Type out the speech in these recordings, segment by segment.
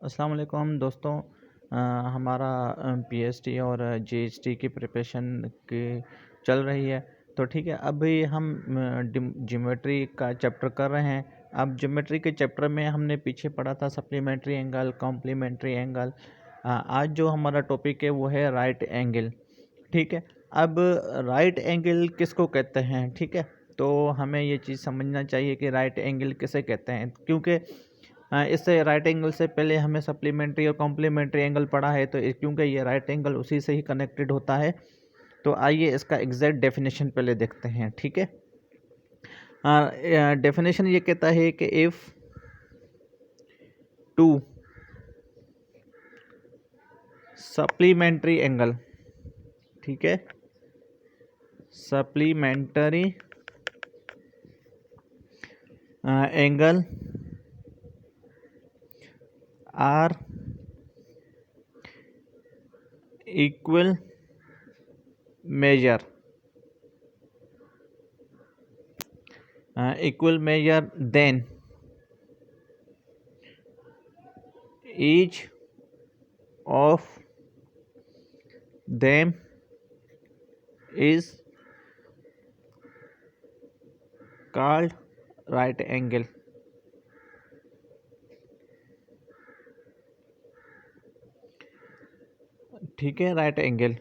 अस्सलाम वालेकुम दोस्तों। हमारा पीएचडी और जीएचडी की प्रिपरेशन की चल रही है। तो ठीक है, अभी हम ज्योमेट्री का चैप्टर कर रहे हैं। अब ज्योमेट्री के चैप्टर में हमने पीछे पढ़ा था सप्लीमेंट्री एंगल, कॉम्प्लीमेंट्री एंगल। आज जो हमारा टॉपिक है वो है राइट एंगल। ठीक है, अब राइट एंगल किसको कहते हैं? ठीक है, तो हमें ये चीज़ समझना चाहिए कि राइट एंगल किसे कहते हैं, क्योंकि इससे राइट एंगल से पहले हमें सप्लीमेंट्री और कॉम्प्लीमेंट्री एंगल पढ़ा है। तो क्योंकि ये राइट एंगल उसी से ही कनेक्टेड होता है, तो आइए इसका एग्जैक्ट डेफिनेशन पहले देखते हैं। ठीक है, डेफिनेशन ये कहता है कि इफ़ टू सप्लीमेंट्री एंगल, ठीक है, supplementary angle are equal measure then each of them is called right angle। ठीक है, राइट एंगल।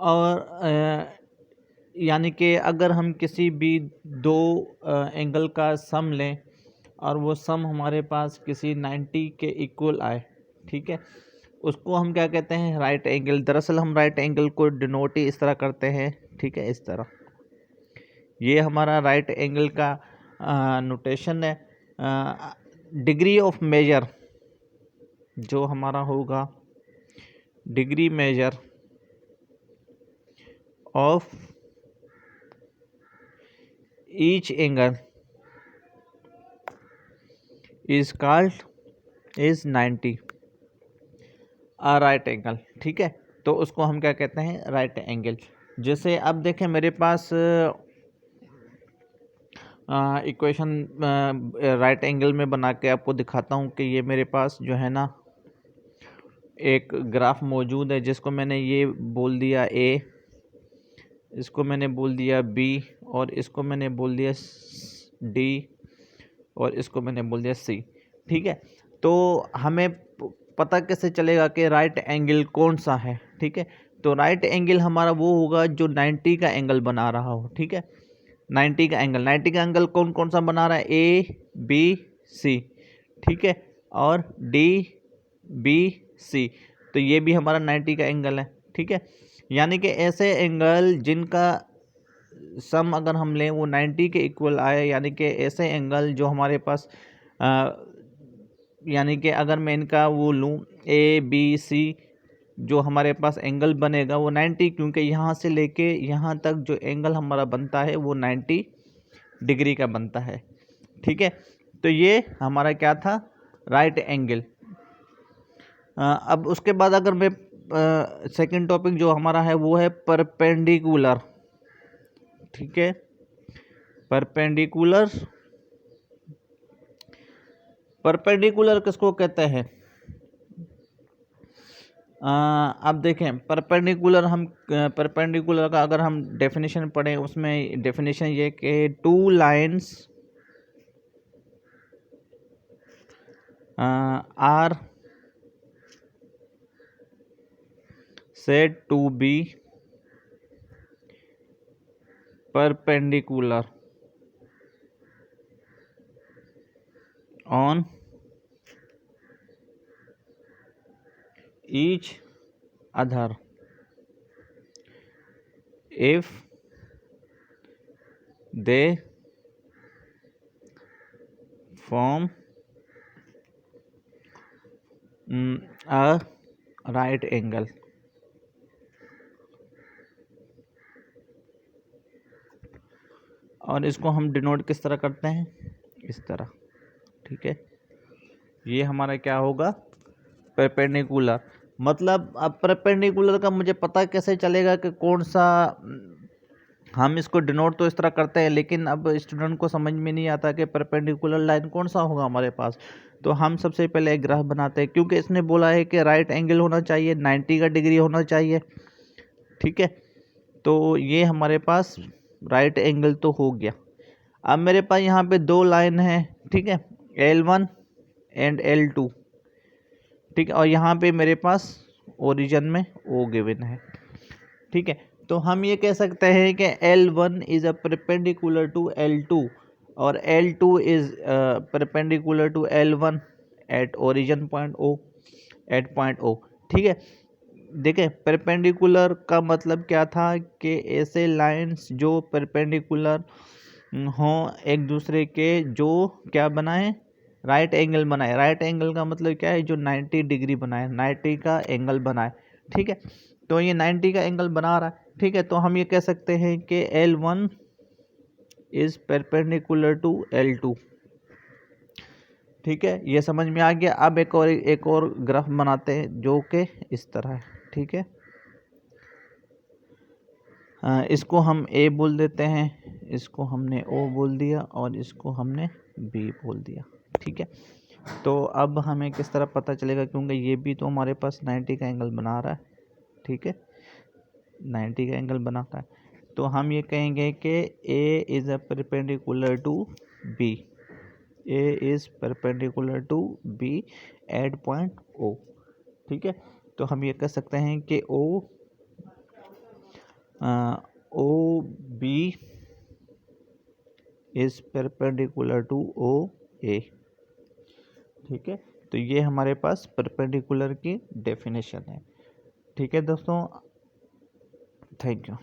और यानी कि अगर हम किसी भी दो एंगल का सम लें और वो सम हमारे पास किसी 90 के इक्वल आए, ठीक है, उसको हम क्या कहते हैं? Right angle. दरअसल हम राइट एंगल को डिनोट ही इस तरह करते हैं, ठीक है, इस तरह। ये हमारा राइट एंगल का नोटेशन है। डिग्री ऑफ मेजर जो हमारा होगा, degree measure of each angle is called is 90 right angle. ठीक है, तो उसको हम क्या कहते हैं? Right angle. जैसे अब देखें, मेरे पास इक्वेशन राइट एंगल में बना के आपको दिखाता हूँ कि ये मेरे पास जो है ना एक ग्राफ मौजूद है, जिसको मैंने ये बोल दिया ए, इसको मैंने बोल दिया बी, और इसको मैंने बोल दिया डी, और इसको मैंने बोल दिया सी। ठीक है, तो हमें पता कैसे चलेगा कि राइट एंगल कौन सा है? ठीक है, तो राइट एंगल हमारा वो होगा जो 90 का एंगल बना रहा हो। ठीक है, 90 का एंगल कौन कौन सा बना रहा है? ए बी सी, ठीक है, और डी बी सी। तो ये भी हमारा 90 का एंगल है। ठीक है, यानी कि ऐसे एंगल जिनका सम अगर हम लें वो 90 के इक्वल आए, यानी कि ऐसे एंगल जो हमारे पास यानी कि अगर मैं इनका वो लूँ ए बी सी, जो हमारे पास एंगल बनेगा वो 90, क्योंकि यहाँ से लेके यहाँ तक जो एंगल हमारा बनता है वो 90 डिग्री का बनता है। ठीक है, तो ये हमारा क्या था? Right angle. अब उसके बाद अगर मैं सेकंड टॉपिक जो हमारा है वो है परपेंडिकुलर। ठीक है, परपेंडिकुलर किसको कहते हैं? अब देखें, परपेंडिकुलर का अगर हम डेफिनेशन पढ़ें, उसमें डेफिनेशन ये कि two lines are said to be perpendicular on each other if they form a right angle। और इसको हम डिनोट किस तरह करते हैं? इस तरह। ठीक है, ये हमारा क्या होगा? परपेंडिकुलर। मतलब अब परपेंडिकुलर का मुझे पता कैसे चलेगा कि कौन सा हम इसको डिनोट तो इस तरह करते हैं, लेकिन अब स्टूडेंट को समझ में नहीं आता कि परपेंडिकुलर लाइन कौन सा होगा हमारे पास। तो हम सबसे पहले एक ग्राफ बनाते हैं, क्योंकि इसने बोला है कि राइट एंगल होना चाहिए, 90 का डिग्री होना चाहिए। ठीक है, तो ये हमारे पास राइट एंगल तो हो गया। अब मेरे पास यहाँ पे दो लाइन है, ठीक है, L1 एंड L2, ठीक है, और यहाँ पे मेरे पास ओरिजिन में O गिवन है। ठीक है, तो हम ये कह सकते हैं कि L1 is a perpendicular to L2 और L2 is perpendicular to L1 at origin point O, at point O। ठीक है, देखें परपेंडिकुलर का मतलब क्या था कि ऐसे लाइंस जो परपेंडिकुलर हों एक दूसरे के, जो क्या बनाए, राइट एंगल बनाए। राइट एंगल का मतलब क्या है, जो 90 डिग्री बनाए, 90 का एंगल बनाए। ठीक है, तो ये 90 का एंगल बना रहा है। ठीक है, तो हम ये कह सकते हैं कि L1 is perpendicular to L2। ठीक है, ये समझ में आ गया। अब एक और ग्राफ बनाते हैं जो कि इस तरह है। ठीक है, इसको हम A बोल देते हैं, इसको हमने O बोल दिया और इसको हमने B बोल दिया। ठीक है, तो अब हमें किस तरह पता चलेगा, क्योंकि ये भी तो हमारे पास 90 का एंगल बना रहा है। ठीक है, 90 का एंगल बनाता है, तो हम ये कहेंगे कि A is a perpendicular to B, A is perpendicular to B at point O। ठीक है, तो हम ये कह सकते हैं कि OB is perpendicular to OA। ठीक है, तो ये हमारे पास परपेंडिकुलर की डेफिनेशन है। ठीक है दोस्तों, थैंक यू।